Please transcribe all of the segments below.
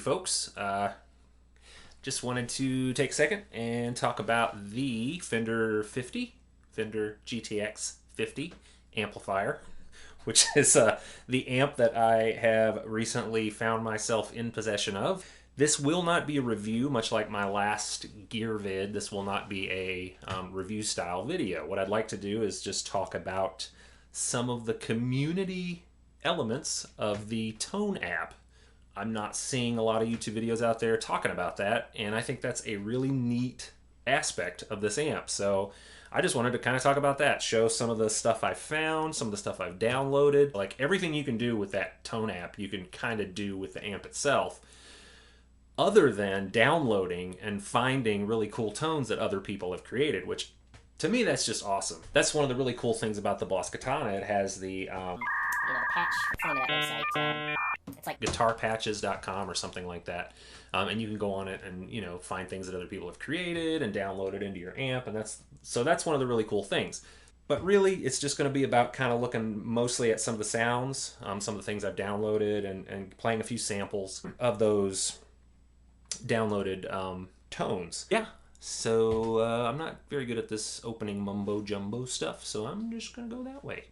folks. Just wanted to take a second and talk about the Fender GTX 50 amplifier, which is the amp that I have recently found myself in possession of. This will not be a review, much like my last gear vid. This will not be a review style video. What I'd like to do is just talk about some of the community elements of the Tone app. I'm not seeing a lot of YouTube videos out there talking about that, and I think that's a really neat aspect of this amp. So I just wanted to kind of talk about that, show some of the stuff I found, some of the stuff I've downloaded. Like everything you can do with that Tone app, you can kind of do with the amp itself, other than downloading and finding really cool tones that other people have created, which to me, that's just awesome. That's one of the really cool things about the Boss Katana. It has the patch. What's the name of that website? It's like guitarpatches.com or something like that. And you can go on it and, find things that other people have created and download it into your amp. And that's one of the really cool things. But really, it's just going to be about kind of looking mostly at some of the sounds, some of the things I've downloaded, and playing a few samples of those downloaded tones. Yeah. So I'm not very good at this opening mumbo jumbo stuff, so I'm just going to go that way.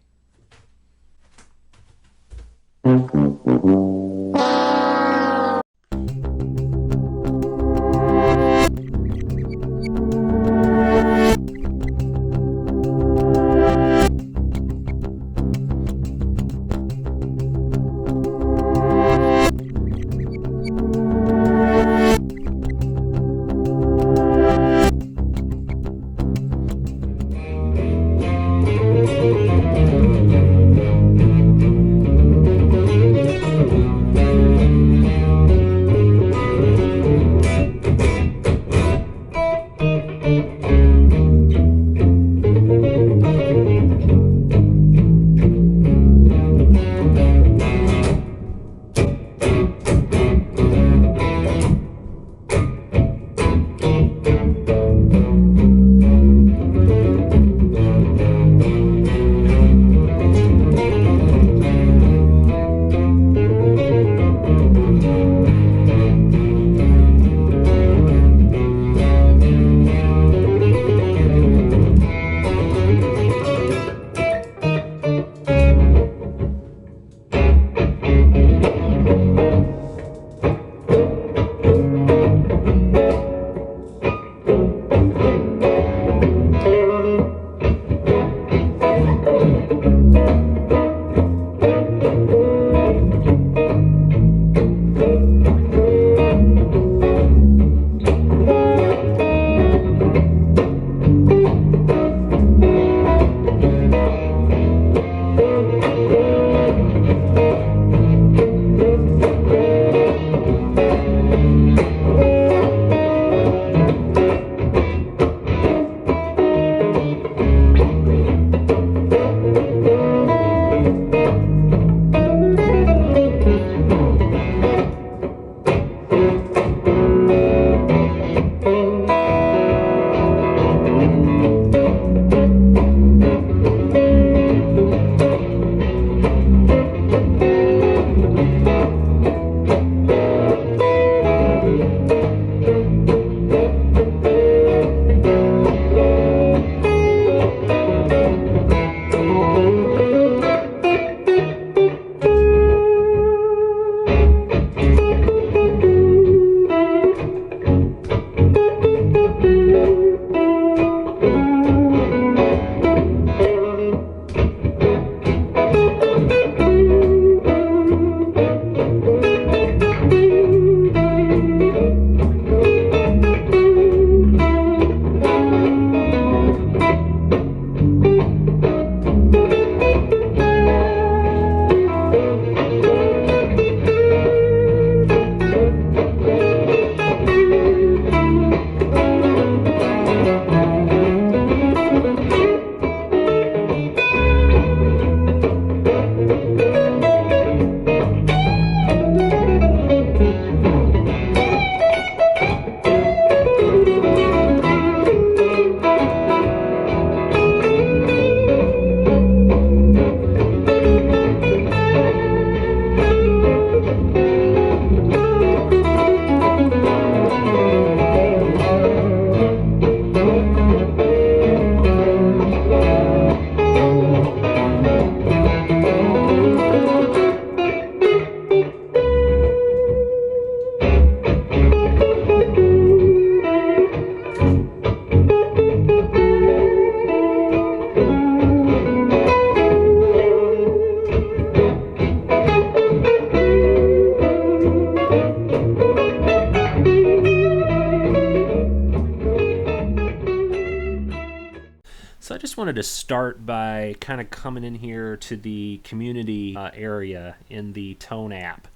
So I just wanted to start by kind of coming in here to the community area in the Tone app.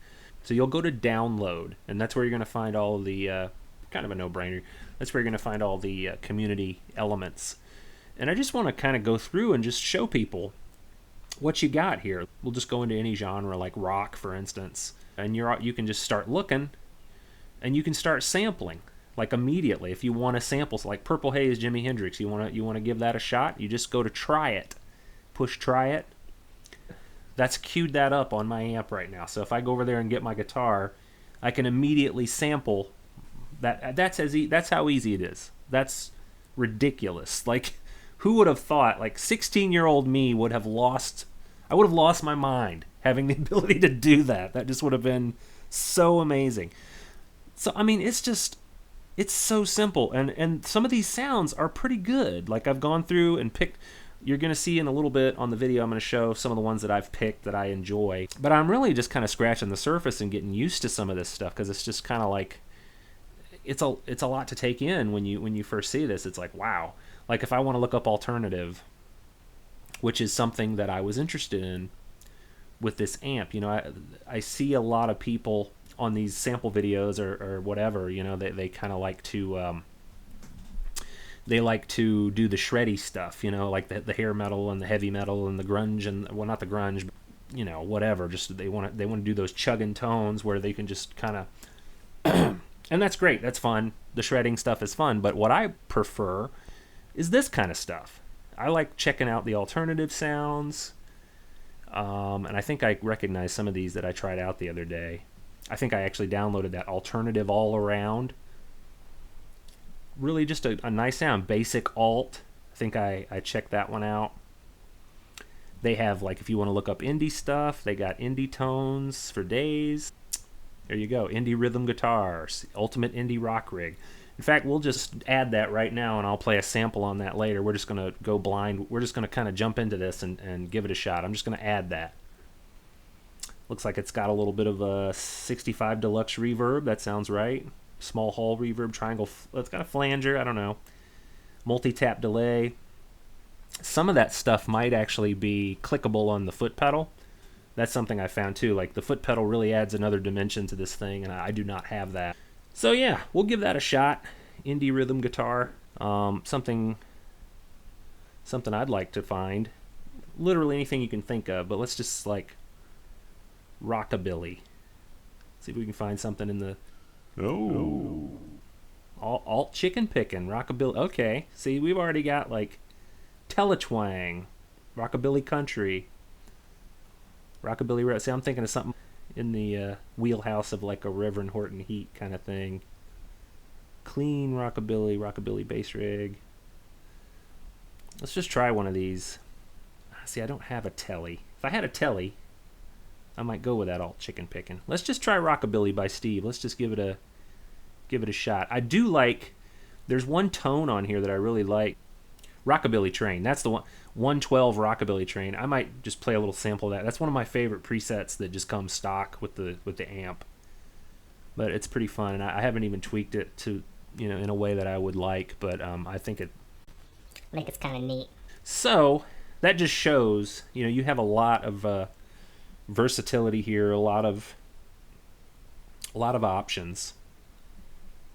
So you'll go to download, and that's where you're going to find all the, kind of a no-brainer, that's where you're going to find all the community elements. And I just want to kind of go through and just show people what you got here. We'll just go into any genre, like rock, for instance, and you can just start looking, and you can start sampling. Like immediately, if you want to sample, like Purple Haze, Jimi Hendrix, you want to give that a shot. You just go to try it, push try it. That's queued that up on my amp right now. So if I go over there and get my guitar, I can immediately sample that. That's how easy it is. That's ridiculous. Like, who would have thought? Like 16-year-old me would have lost. I would have lost my mind having the ability to do that. That just would have been so amazing. So I mean, it's so simple, and some of these sounds are pretty good. Like I've gone through and picked, you're going to see in a little bit on the video, I'm going to show some of the ones that I've picked that I enjoy. But I'm really just kind of scratching the surface and getting used to some of this stuff, because it's just kind of like, it's a lot to take in when you first see this. It's like, wow. Like if I want to look up alternative, which is something that I was interested in with this amp, I see a lot of people on these sample videos or whatever, they kind of like to do the shreddy stuff, like the hair metal and the heavy metal and the grunge, and well, not the grunge, but, whatever. Just they want to do those chugging tones where they can just kind of and that's great, that's fun. The shredding stuff is fun, but what I prefer is this kind of stuff. I like checking out the alternative sounds, and I think I recognize some of these that I tried out the other day. I think I actually downloaded that alternative all around. Really just a nice sound. Basic alt. I think I checked that one out. They have, like, if you want to look up indie stuff, they got indie tones for days. There you go. Indie rhythm guitars. Ultimate indie rock rig. In fact, we'll just add that right now, and I'll play a sample on that later. We're just going to go blind. We're just going to kind of jump into this and give it a shot. I'm just going to add that. Looks like it's got a little bit of a 65 deluxe reverb. That sounds right. Small hall reverb, triangle. It's got a flanger. I don't know. Multi-tap delay. Some of that stuff might actually be clickable on the foot pedal. That's something I found too. Like the foot pedal really adds another dimension to this thing, and I do not have that. So yeah, we'll give that a shot. Indie rhythm guitar. Something I'd like to find. Literally anything you can think of, but let's just like Rockabilly. See if we can find something in the alt chicken picking. Rockabilly. Okay, see, we've already got like Teletwang, Rockabilly country, Rockabilly. See, I'm thinking of something in the wheelhouse of like a Reverend Horton Heat kind of thing. Clean Rockabilly bass rig. Let's just try one of these. See, I don't have a telly. If I had a telly, I might go with that alt chicken picking. Let's just try Rockabilly by Steve. Let's just give it a shot. I do like, there's one tone on here that I really like. Rockabilly Train. That's the one. 112 Rockabilly Train. I might just play a little sample of that. That's one of my favorite presets that just comes stock with the amp. But it's pretty fun, and I haven't even tweaked it to, in a way that I would like, but I think it's kind of neat. So that just shows, you have a lot of versatility here, a lot of options.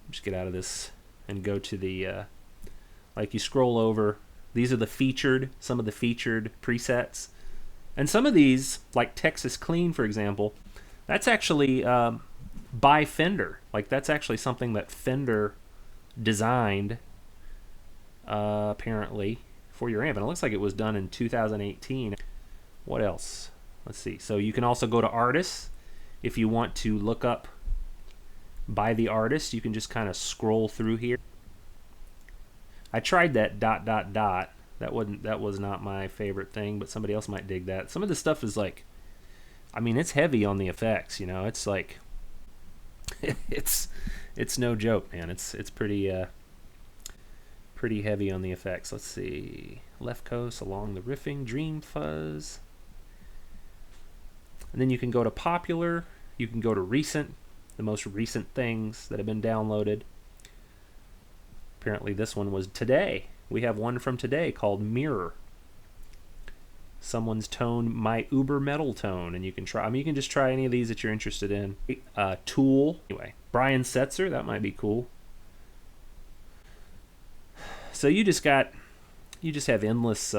Just get out of this and go to the like you scroll over. These are some of the featured presets, and some of these, like Texas Clean, for example, that's actually by Fender. Like that's actually something that Fender designed, apparently, for your amp, and it looks like it was done in 2018. What else? Let's see. So you can also go to artists if you want to look up by the artist. You can just kind of scroll through here. I tried that ... That was not my favorite thing, but somebody else might dig that. Some of the stuff is like, I mean, it's heavy on the effects. It's like it's no joke, man. It's pretty heavy on the effects. Let's see. Left Coast, Along the Riffing, Dream Fuzz. And then you can go to popular, you can go to recent, the most recent things that have been downloaded. Apparently this one was today, we have one from today called Mirror. Someone's tone, my uber metal tone, and you can try. I mean, you can just try any of these that you're interested in. Tool. Anyway, Brian Setzer, that might be cool. So you just have endless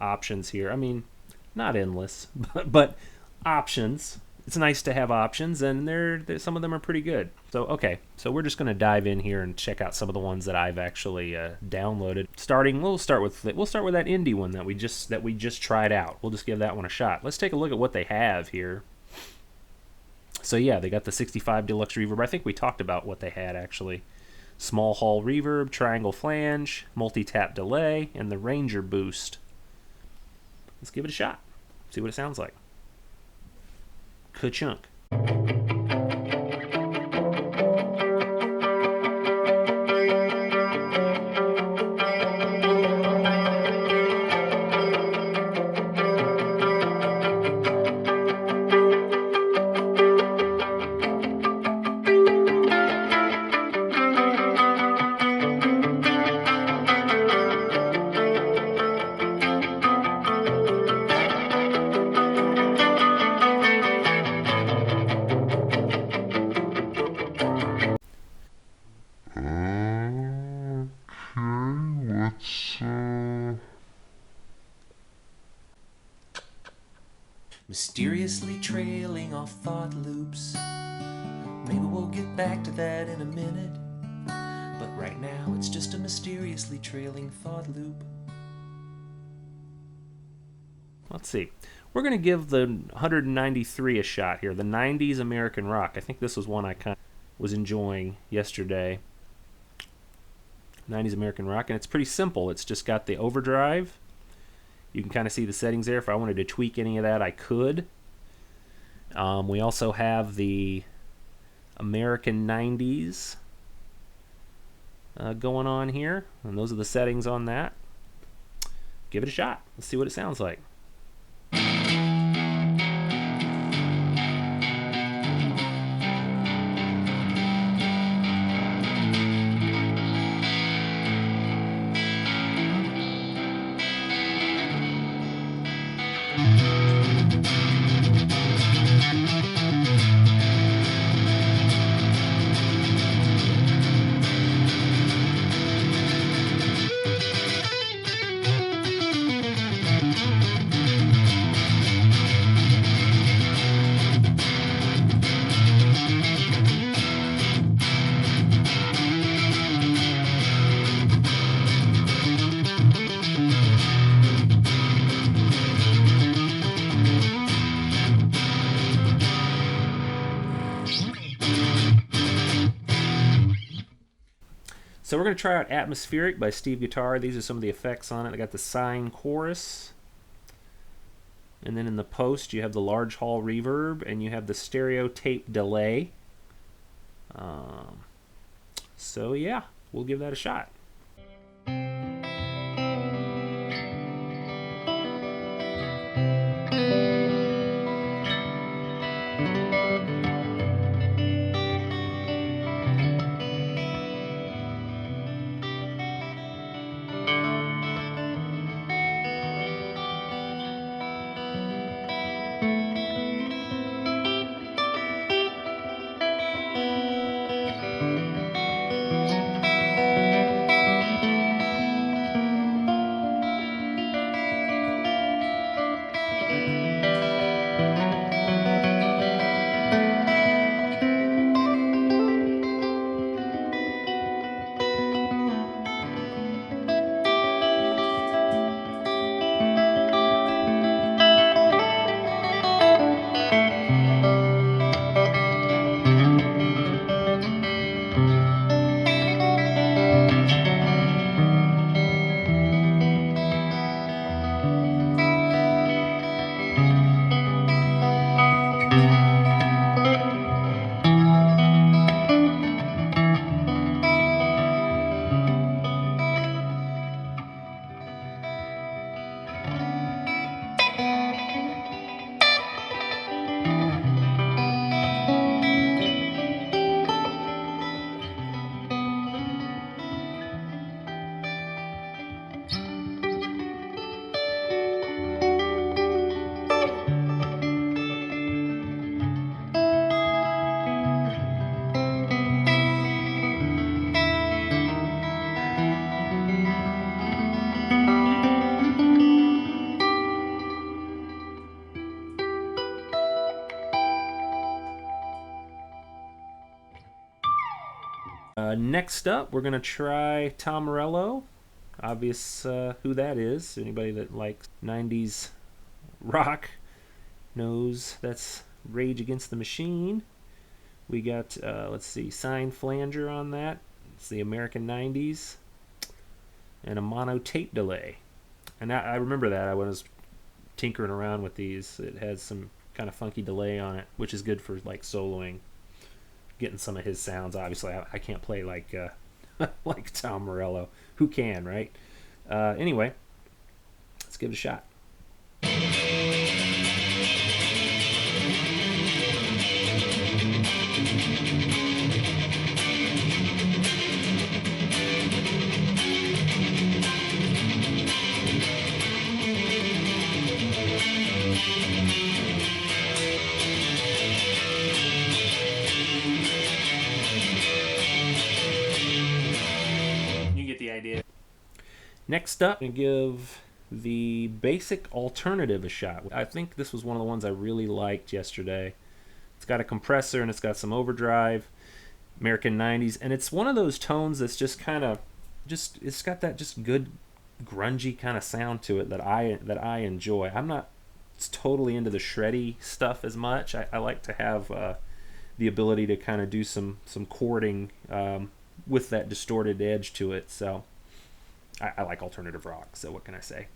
options here. I mean, not endless, but options. It's nice to have options, and some of them are pretty good. So okay, so we're just going to dive in here and check out some of the ones that I've actually downloaded. We'll start with that indie one that we just tried out. We'll just give that one a shot. Let's take a look at what they have here. So yeah, they got the 65 Deluxe Reverb. I think we talked about what they had actually. Small Hall Reverb, Triangle Flange, Multi-Tap Delay, and the Ranger Boost. Let's give it a shot. See what it sounds like. Ka-chunk. Mysteriously trailing off thought loops. Maybe we'll get back to that in a minute. But right now it's just a mysteriously trailing thought loop. Let's see. We're going to give the 193 a shot here. The 90s American rock. I think this was one I kind of was enjoying yesterday. 90s American rock. And it's pretty simple. It's just got the overdrive. You can kind of see the settings there. If I wanted to tweak any of that, I could. We also have the American 90s going on here. And those are the settings on that. Give it a shot. Let's see what it sounds like. So we're going to try out Atmospheric by Steve Guitar. These are some of the effects on it. I got the sine chorus. And then in the post, you have the large hall reverb, and you have the stereo tape delay. So yeah, we'll give that a shot. Next up, we're going to try Tom Morello. Obvious who that is. Anybody that likes 90s rock knows that's Rage Against the Machine. We got, let's see, Signed Flanger on that. It's the American 90s. And a mono tape delay. And I remember that. I was tinkering around with these. It has some kind of funky delay on it, which is good for like soloing. Getting some of his sounds. Obviously, I can't play like like Tom Morello. Who can, right? Anyway, let's give it a shot. You get the idea. Next up, I'm going to give the basic alternative a shot. I think this was one of the ones I really liked yesterday. It's got a compressor and it's got some overdrive, American 90s, and it's one of those tones that's just kind of, it's got that just good grungy kind of sound to it that I enjoy. I'm not totally into the shreddy stuff as much. I like to have the ability to kind of do some chording with that distorted edge to it. So I like alternative rock, so what can I say?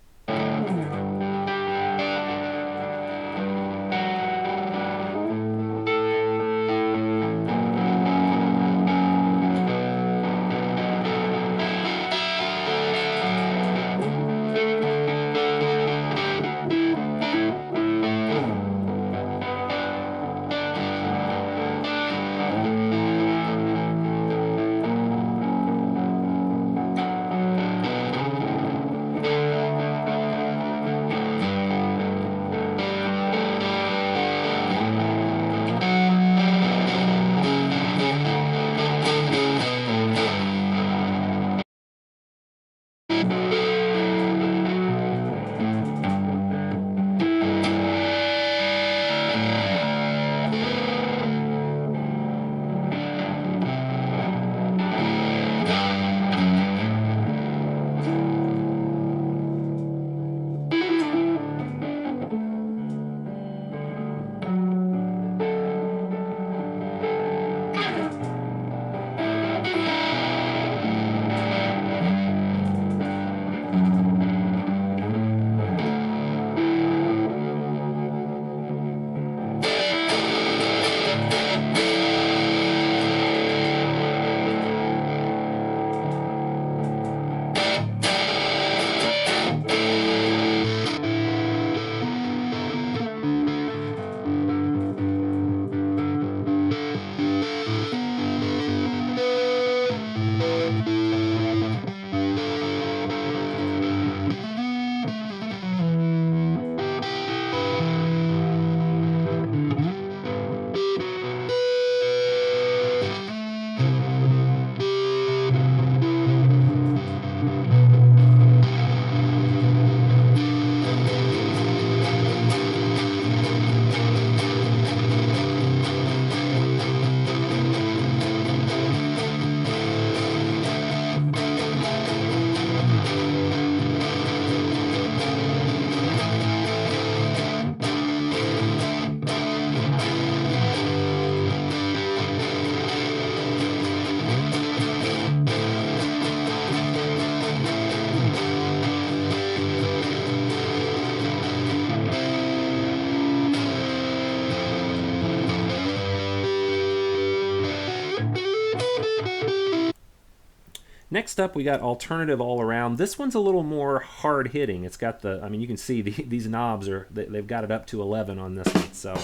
Next up, we got alternative all around. This one's a little more hard hitting. It's got the, I mean, you can see these knobs they've got it up to 11 on this one. So,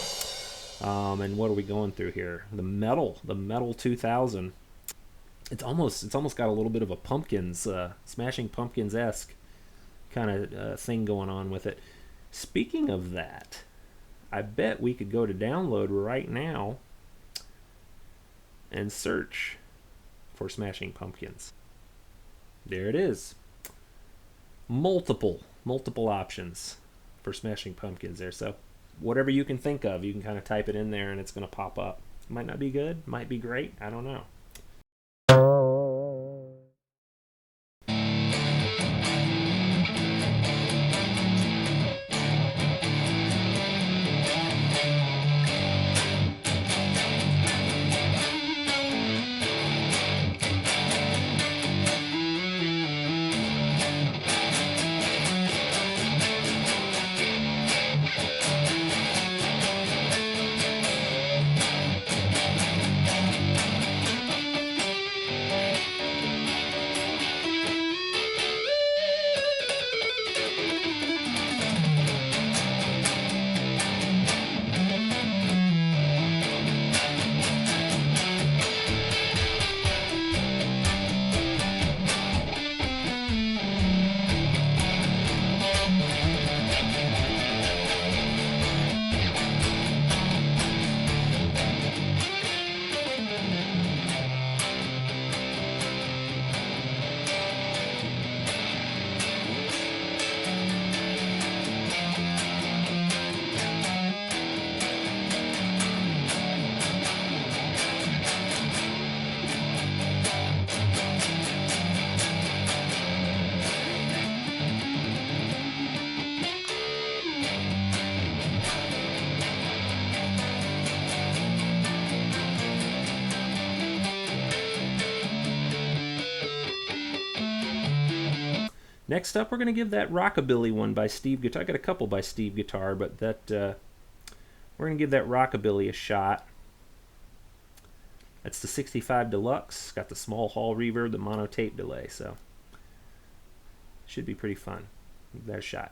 and what are we going through here? The metal 2000. It's almost got a little bit of a Pumpkins, Smashing Pumpkins-esque kind of thing going on with it. Speaking of that, I bet we could go to download right now and search for Smashing Pumpkins. There it is. Multiple options for Smashing Pumpkins there. So whatever you can think of, you can kind of type it in there and it's going to pop up. Might not be good, might be great, I don't know. Next up, we're going to give that Rockabilly one by Steve Guitar. I got a couple by Steve Guitar, but that we're going to give that Rockabilly a shot. That's the 65 Deluxe. Got the small hall reverb, the mono tape delay, so should be pretty fun. Give that a shot.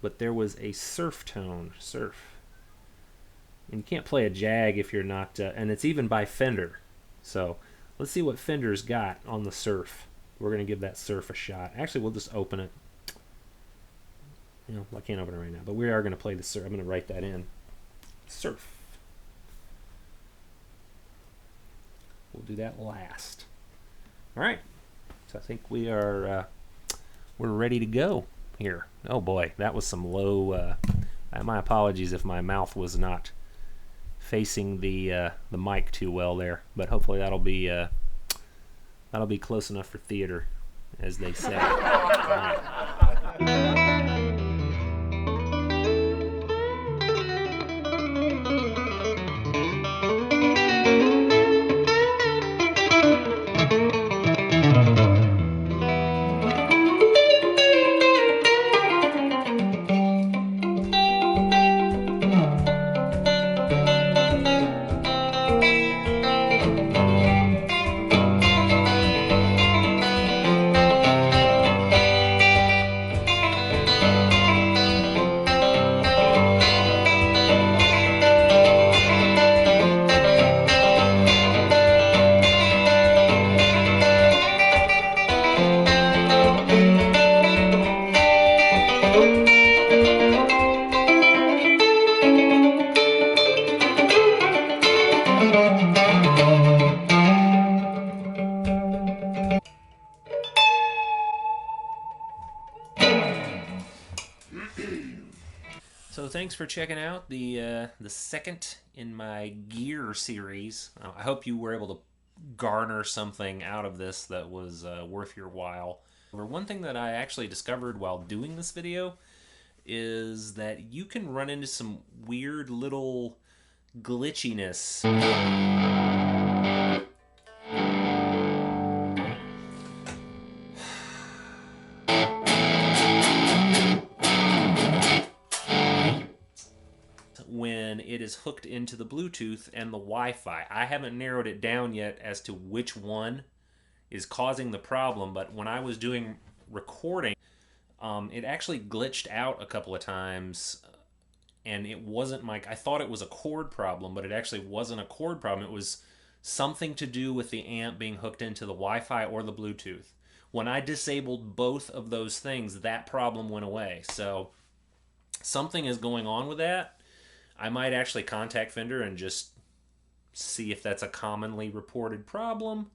But there was a surf tone, and you can't play a Jag if you're not, and it's even by Fender. So let's see what Fender's got on the surf. We're going to give that surf a shot. Actually, we'll just open it. You know, I can't open it right now, but we are going to play the surf. I'm going to write that in. Surf. We'll do that last. All right. So I think we're ready to go here. Oh boy, that was some low. My apologies if my mouth was not facing the mic too well there, but hopefully that'll be close enough for theater, as they say. All right. So thanks for checking out the second in my gear series. I hope you were able to garner something out of this that was worth your while. One thing that I actually discovered while doing this video is that you can run into some weird little glitchiness. When it is hooked into the Bluetooth and the Wi-Fi. I haven't narrowed it down yet as to which one is causing the problem, but when I was doing recording, it actually glitched out a couple of times, and it wasn't I thought it was a cord problem, but it actually wasn't a cord problem. It was something to do with the amp being hooked into the Wi-Fi or the Bluetooth. When I disabled both of those things, that problem went away. So something is going on with that. I might actually contact Fender and just see if that's a commonly reported problem.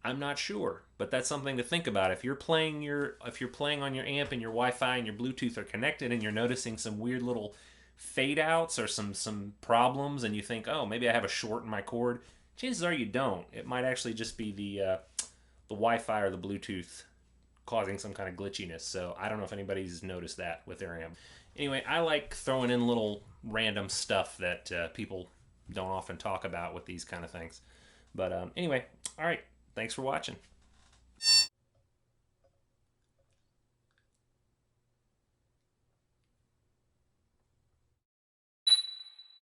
I'm not sure, but that's something to think about. If you're playing on your amp and your Wi-Fi and your Bluetooth are connected and you're noticing some weird little fade outs or some problems, and you think, oh, maybe I have a short in my cord, chances are you don't. It might actually just be the Wi-Fi or the Bluetooth causing some kind of glitchiness. So I don't know if anybody's noticed that with their amp. Anyway, I like throwing in little random stuff that people don't often talk about with these kind of things. But anyway, all right. Thanks for watching.